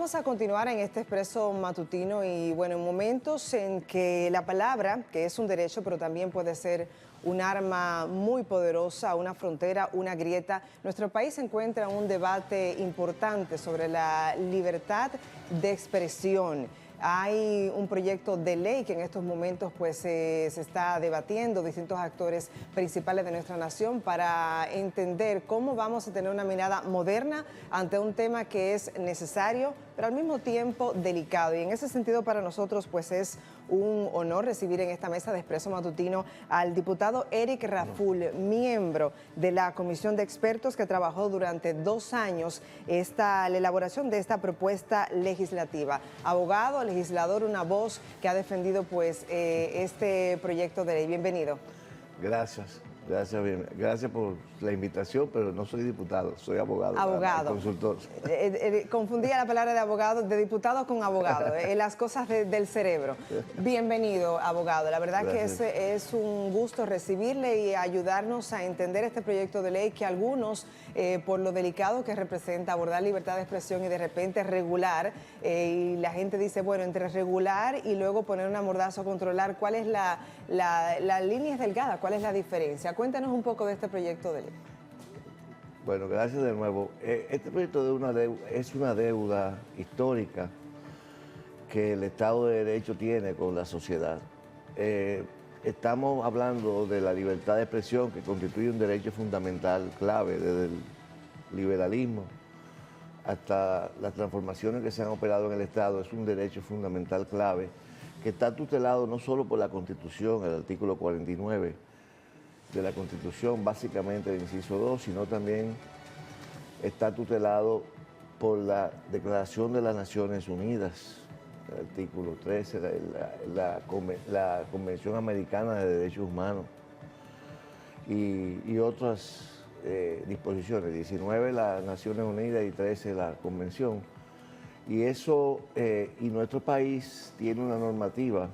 vamos a continuar en este expreso matutino y bueno, en momentos en que la palabra, que es un derecho, pero también puede ser un arma muy poderosa, una frontera, una grieta, nuestro país se encuentra en un debate importante sobre la libertad de expresión. Hay un proyecto de ley que en estos momentos pues se está debatiendo distintos actores principales de nuestra nación para entender cómo vamos a tener una mirada moderna ante un tema que es necesario, pero al mismo tiempo delicado. Y en ese sentido para nosotros pues es un honor recibir en esta mesa de Expreso Matutino al diputado Eric Raful, miembro de la comisión de expertos que trabajó durante 2 años la elaboración de esta propuesta legislativa. Abogado, legislador, una voz que ha defendido pues este proyecto de ley. Bienvenido. Gracias. Gracias por la invitación, pero no soy diputado, soy abogado. Abogado. Consultor. Confundía la palabra de abogado, de diputado con abogado, las cosas del cerebro. Bienvenido, abogado. La verdad Gracias. Que es un gusto recibirle y ayudarnos a entender este proyecto de ley que algunos, por lo delicado que representa abordar libertad de expresión y de repente regular, y la gente dice, bueno, entre regular y luego poner una mordaza o controlar, ¿cuál es la línea delgada? ¿Cuál es la diferencia? Cuéntanos un poco de este proyecto de ley. Bueno, gracias de nuevo. Este proyecto es una deuda histórica que el Estado de Derecho tiene con la sociedad. Estamos hablando de la libertad de expresión, que constituye un derecho fundamental clave desde el liberalismo hasta las transformaciones que se han operado en el Estado. Es un derecho fundamental clave que está tutelado no solo por la Constitución, el artículo 49 de la Constitución, básicamente el inciso 2, sino también está tutelado por la Declaración de las Naciones Unidas, el artículo 13, la Convención Americana de Derechos Humanos y otras disposiciones, 19 las Naciones Unidas y 13 la Convención. Y eso, y nuestro país tiene una normativa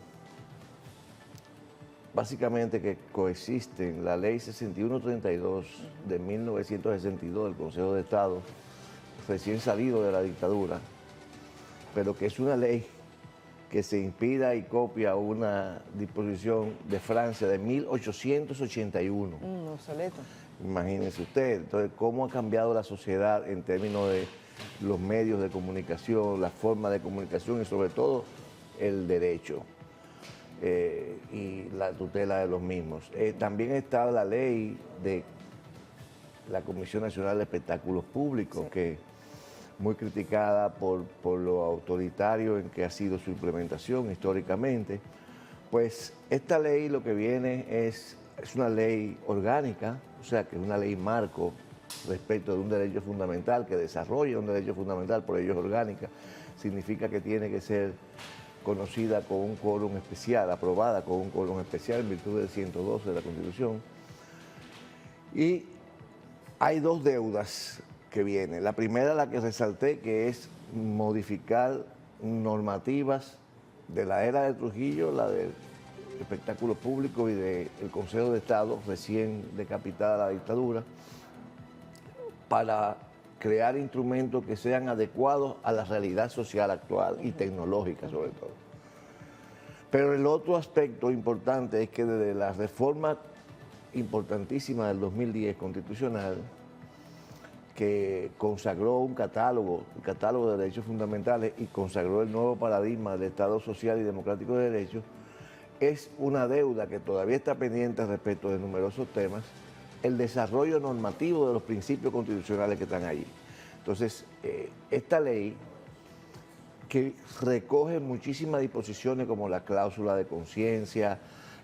básicamente que coexisten, la ley 6132 de 1962 del Consejo de Estado, recién salido de la dictadura, pero que es una ley que se inspira y copia una disposición de Francia de 1881. Obsoleto. Imagínense usted, entonces, cómo ha cambiado la sociedad en términos de los medios de comunicación, la forma de comunicación y sobre todo el derecho. Y la tutela de los mismos. También está la ley de la Comisión Nacional de Espectáculos Públicos, sí, que muy criticada por lo autoritario en que ha sido su implementación históricamente. Pues esta ley lo que viene es una ley orgánica, o sea que es una ley marco respecto de un derecho fundamental, que desarrolla un derecho fundamental, por ello es orgánica, significa que tiene que ser conocida con un quórum especial, aprobada con un quórum especial en virtud del 112 de la Constitución. Y hay 2 deudas que vienen. La primera, la que resalté, que es modificar normativas de la era de Trujillo, la del espectáculo público y del Consejo de Estado, recién decapitada la dictadura, para crear instrumentos que sean adecuados a la realidad social actual y tecnológica sobre todo. Pero el otro aspecto importante es que desde la reforma importantísima del 2010 constitucional, que consagró un catálogo, el catálogo de derechos fundamentales y consagró el nuevo paradigma del Estado social y democrático de derechos, es una deuda que todavía está pendiente respecto de numerosos temas, el desarrollo normativo de los principios constitucionales que están allí. Entonces, esta ley, que recoge muchísimas disposiciones como la cláusula de conciencia,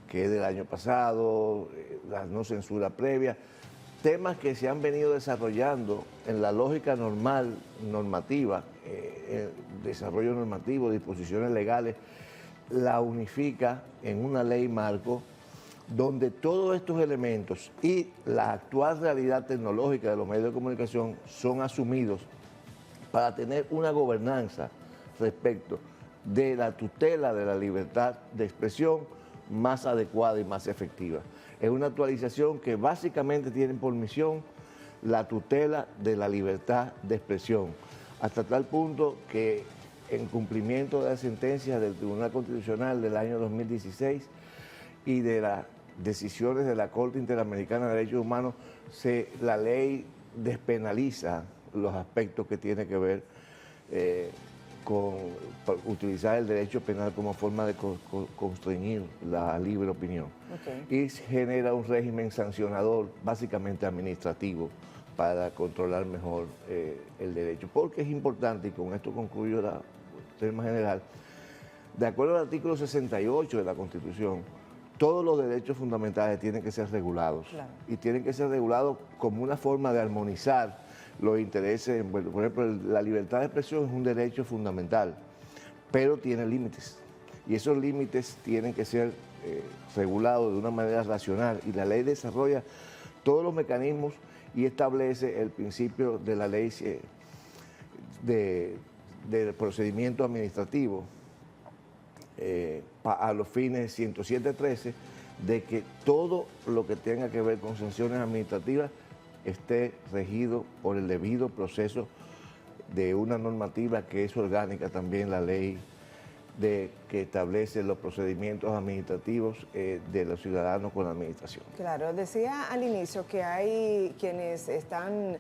que es del año pasado, la no censura previa, temas que se han venido desarrollando en la lógica normal, normativa, desarrollo normativo, disposiciones legales, la unifica en una ley marco donde todos estos elementos y la actual realidad tecnológica de los medios de comunicación son asumidos para tener una gobernanza respecto de la tutela de la libertad de expresión más adecuada y más efectiva. Es una actualización que básicamente tiene por misión la tutela de la libertad de expresión. hasta tal punto que en cumplimiento de las sentencias del Tribunal Constitucional del año 2016 y de las decisiones de la Corte Interamericana de Derechos Humanos, la ley despenaliza los aspectos que tienen que ver con utilizar el derecho penal como forma de constreñir la libre opinión. Y genera un régimen sancionador, básicamente administrativo, para controlar mejor el derecho. Porque es importante, y con esto concluyo el tema general, de acuerdo al artículo 68 de la Constitución, todos los derechos fundamentales tienen que ser regulados. Claro. Y tienen que ser regulados como una forma de armonizar los intereses. Bueno, por ejemplo, la libertad de expresión es un derecho fundamental, pero tiene límites. Y esos límites tienen que ser regulados de una manera racional. Y la ley desarrolla todos los mecanismos y establece el principio de la ley del procedimiento administrativo a los fines 107.13, de que todo lo que tenga que ver con sanciones administrativas esté regido por el debido proceso de una normativa que es orgánica también, la ley que establece los procedimientos administrativos de los ciudadanos con la administración. Claro, decía al inicio que hay quienes están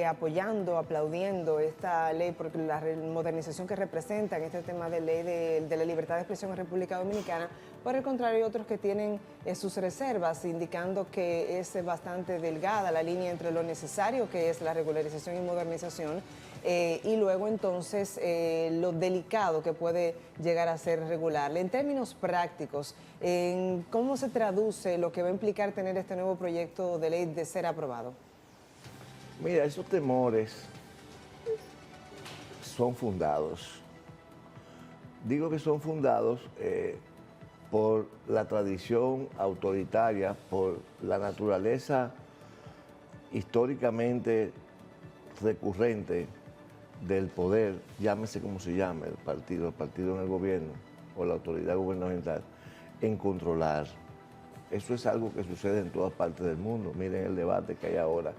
apoyando, aplaudiendo esta ley porque la modernización que representa en este tema de ley de la libertad de expresión en República Dominicana. Por el contrario, hay otros que tienen sus reservas, indicando que es bastante delgada la línea entre lo necesario, que es la regularización y modernización, y luego entonces lo delicado que puede llegar a ser regularle. En términos prácticos, ¿cómo se traduce lo que va a implicar tener este nuevo proyecto de ley de ser aprobado? Mira, esos temores son fundados. Digo que son fundados por la tradición autoritaria, por la naturaleza históricamente recurrente del poder, llámese como se llame, el partido en el gobierno o la autoridad gubernamental, en controlar. Eso es algo que sucede en todas partes del mundo. Miren el debate que hay ahora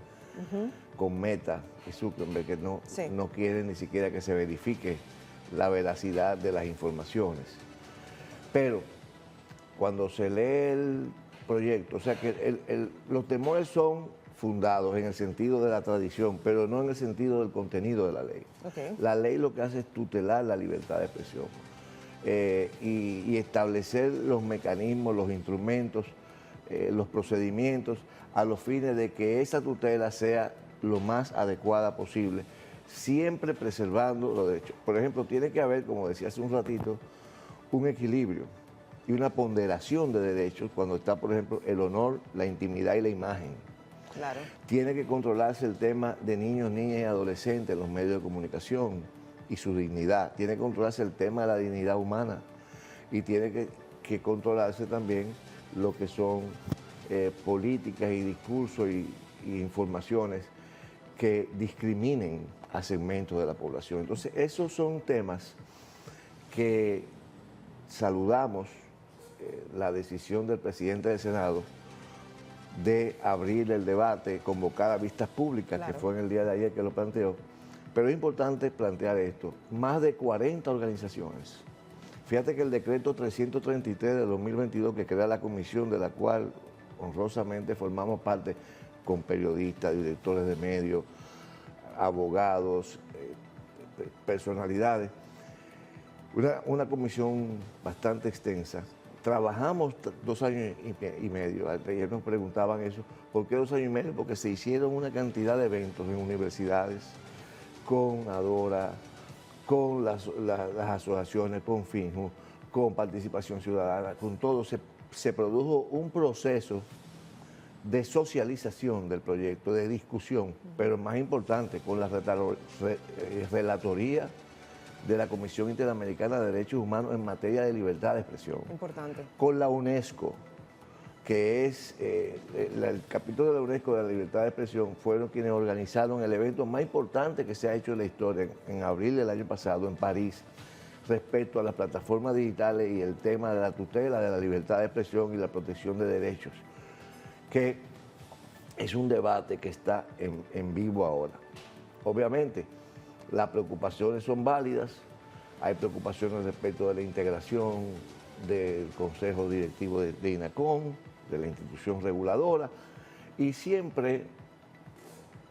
con Meta y Zuckerberg, que no quieren ni siquiera que se verifique la veracidad de las informaciones. Pero cuando se lee el proyecto, o sea que los temores son fundados en el sentido de la tradición, pero no en el sentido del contenido de la ley. La ley lo que hace es tutelar la libertad de expresión y establecer los mecanismos, los instrumentos, los procedimientos a los fines de que esa tutela sea lo más adecuada posible, siempre preservando los derechos. Por ejemplo, tiene que haber, como decía hace un ratito, un equilibrio y una ponderación de derechos cuando está, por ejemplo, el honor, la intimidad y la imagen. Claro. Tiene que controlarse el tema de niños, niñas y adolescentes en los medios de comunicación y su dignidad. Tiene que controlarse el tema de la dignidad humana y tiene que controlarse también lo que son políticas y discursos y informaciones que discriminen a segmentos de la población. Entonces, esos son temas que saludamos la decisión del presidente del Senado de abrir el debate, convocar a vistas públicas, claro, que fue en el día de ayer que lo planteó. Pero es importante plantear esto, más de 40 organizaciones. Fíjate que el decreto 333 de 2022, que crea la comisión de la cual honrosamente formamos parte, con periodistas, directores de medios, abogados, personalidades, una comisión bastante extensa. Trabajamos 2 años y medio. Ayer nos preguntaban eso. ¿Por qué 2 años y medio? Porque se hicieron una cantidad de eventos en universidades, con Adora, con las asociaciones, con FINJU, con participación ciudadana, con todo. Se produjo un proceso de socialización del proyecto, de discusión, pero más importante, con la relatoría de la Comisión Interamericana de Derechos Humanos en materia de libertad de expresión. Importante. Con la UNESCO, que es el capítulo de la UNESCO de la libertad de expresión, fueron quienes organizaron el evento más importante que se ha hecho en la historia, en abril del año pasado, en París, respecto a las plataformas digitales y el tema de la tutela de la libertad de expresión y la protección de derechos, que es un debate que está en vivo ahora. Obviamente, Las preocupaciones son válidas, hay preocupaciones respecto de la integración del Consejo Directivo de INACOM, de la institución reguladora, y siempre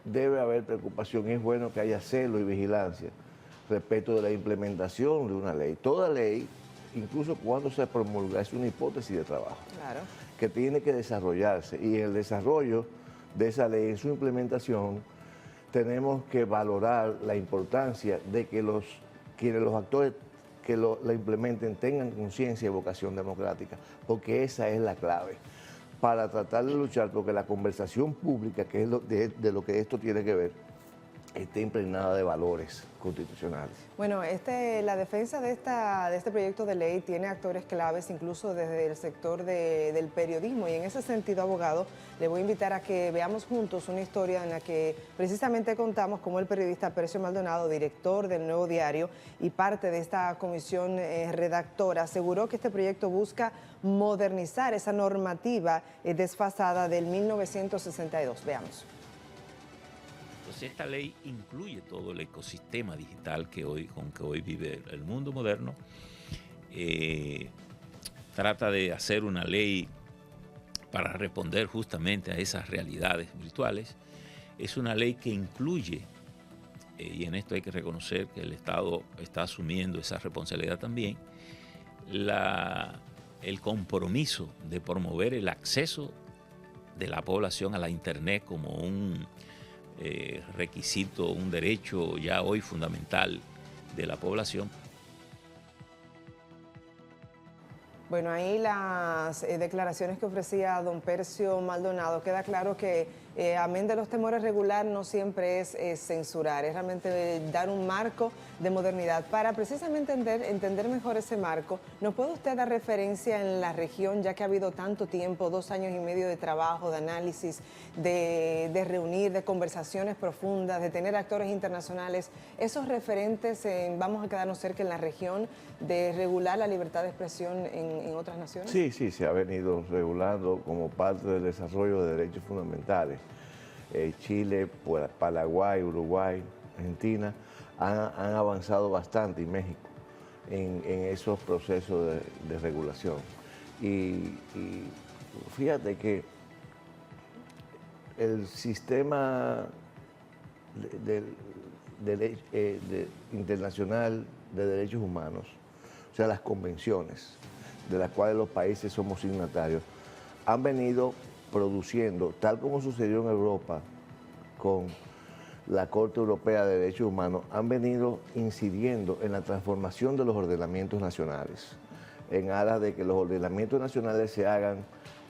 debe haber preocupación. Es bueno que haya celo y vigilancia respecto de la implementación de una ley. Toda ley, incluso cuando se promulga, es una hipótesis de trabajo, claro, que tiene que desarrollarse, y el desarrollo de esa ley, en su implementación, tenemos que valorar la importancia de que los actores que la implementen tengan conciencia y vocación democrática, porque esa es la clave para tratar de luchar porque la conversación pública, que es de lo que esto tiene que ver, esté impregnada de valores constitucionales. Bueno, la defensa de este proyecto de ley tiene actores claves, incluso desde el sector del periodismo, y en ese sentido, abogado, le voy a invitar a que veamos juntos una historia en la que precisamente contamos cómo el periodista Percio Maldonado, director del Nuevo Diario y parte de esta comisión redactora, aseguró que este proyecto busca modernizar esa normativa desfasada del 1962. Veamos. Entonces esta ley incluye todo el ecosistema digital con que hoy vive el mundo moderno. Trata de hacer una ley para responder justamente a esas realidades virtuales. Es una ley que incluye, y en esto hay que reconocer que el Estado está asumiendo esa responsabilidad también, el compromiso de promover el acceso de la población a la Internet como un requisito, un derecho ya hoy fundamental de la población. Bueno, ahí las declaraciones que ofrecía don Percio Maldonado, queda claro que amén de los temores regular no siempre es censurar, es realmente dar un marco de modernidad. Para precisamente entender mejor ese marco, ¿nos puede usted dar referencia en la región, ya que ha habido tanto tiempo, 2 años y medio de trabajo, de análisis, de reunir, de conversaciones profundas, de tener actores internacionales, esos referentes, vamos a quedarnos cerca en la región, de regular la libertad de expresión en otras naciones? Sí, se ha venido regulando como parte del desarrollo de derechos fundamentales. Chile, Paraguay, Uruguay, Argentina han avanzado bastante, y México, en esos procesos de regulación. Y fíjate que el sistema internacional de derechos humanos, o sea, las convenciones de las cuales los países somos signatarios, han venido produciendo, tal como sucedió en Europa con la Corte Europea de Derechos Humanos, han venido incidiendo en la transformación de los ordenamientos nacionales, en aras de que los ordenamientos nacionales se hagan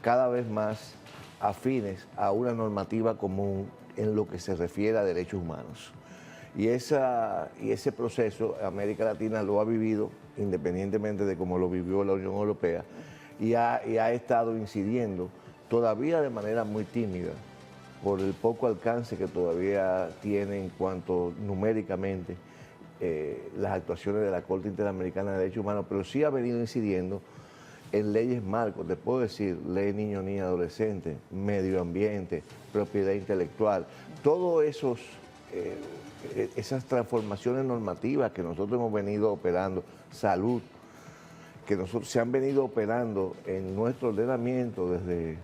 cada vez más afines a una normativa común en lo que se refiere a derechos humanos. Y ese proceso América Latina lo ha vivido, independientemente de cómo lo vivió la Unión Europea, y ha estado incidiendo todavía de manera muy tímida por el poco alcance que todavía tiene en cuanto numéricamente las actuaciones de la Corte Interamericana de Derechos Humanos, pero sí ha venido incidiendo en leyes marcos, te puedo decir, ley niño, niña, adolescente, medio ambiente, propiedad intelectual, todos esas transformaciones normativas que nosotros hemos venido operando, salud, que se han venido operando en nuestro ordenamiento desde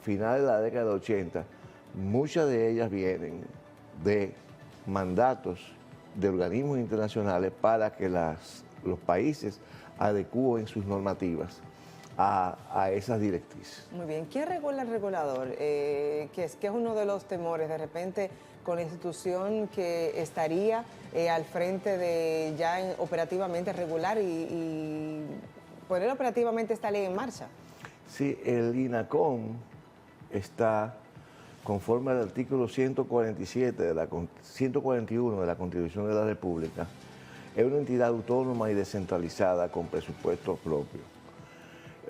finales de la década de 80, muchas de ellas vienen de mandatos de organismos internacionales para que los países adecúen sus normativas a esas directrices. Muy bien. ¿Quién regula el regulador? Que es uno de los temores, de repente, con la institución que estaría al frente de ya operativamente regular y poner operativamente esta ley en marcha. Sí, el INACOM está conforme al artículo 141 de la Constitución de la República. Es una entidad autónoma y descentralizada con presupuesto propio.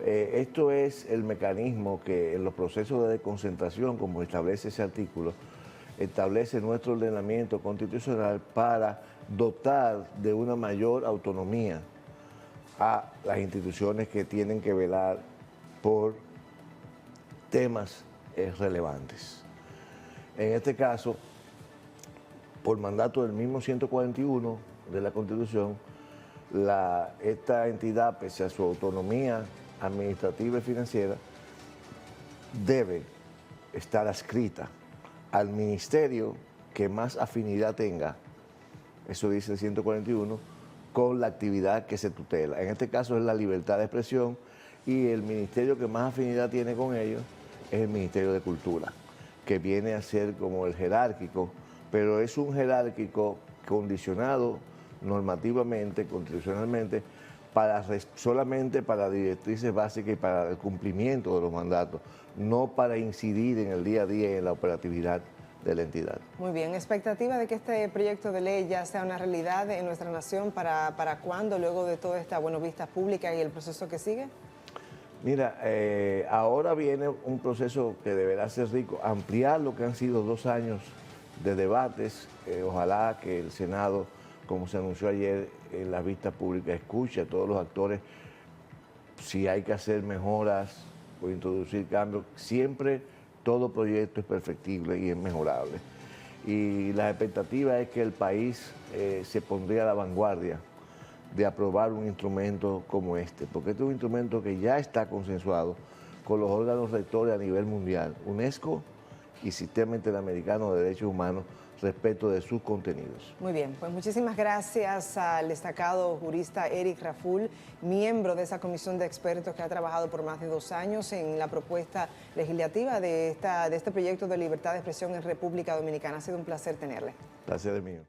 Esto es el mecanismo que en los procesos de desconcentración, como establece ese artículo, establece nuestro ordenamiento constitucional para dotar de una mayor autonomía a las instituciones que tienen que velar por temas relevantes. En este caso, por mandato del mismo 141 de la Constitución, esta entidad, pese a su autonomía administrativa y financiera, debe estar adscrita al ministerio que más afinidad tenga, eso dice el 141, con la actividad que se tutela. En este caso es la libertad de expresión, y el ministerio que más afinidad tiene con ellos es el Ministerio de Cultura, que viene a ser como el jerárquico, pero es un jerárquico condicionado normativamente, constitucionalmente, solamente para directrices básicas y para el cumplimiento de los mandatos, no para incidir en el día a día y en la operatividad de la entidad. Muy bien, ¿expectativa de que este proyecto de ley ya sea una realidad en nuestra nación para cuándo, luego de toda esta vista pública y el proceso que sigue? Mira, ahora viene un proceso que deberá ser rico, ampliar lo que han sido 2 años de debates. Ojalá que el Senado, como se anunció ayer en la vista pública, escuche a todos los actores. Si hay que hacer mejoras o introducir cambios, siempre todo proyecto es perfectible y es mejorable. Y la expectativa es que el país se pondría a la vanguardia de aprobar un instrumento como este, porque este es un instrumento que ya está consensuado con los órganos rectores a nivel mundial, UNESCO y Sistema Interamericano de Derechos Humanos, respecto de sus contenidos. Muy bien, pues muchísimas gracias al destacado jurista Eric Raful, miembro de esa comisión de expertos que ha trabajado por más de 2 años en la propuesta legislativa de este proyecto de libertad de expresión en República Dominicana. Ha sido un placer tenerle. Placer es mío.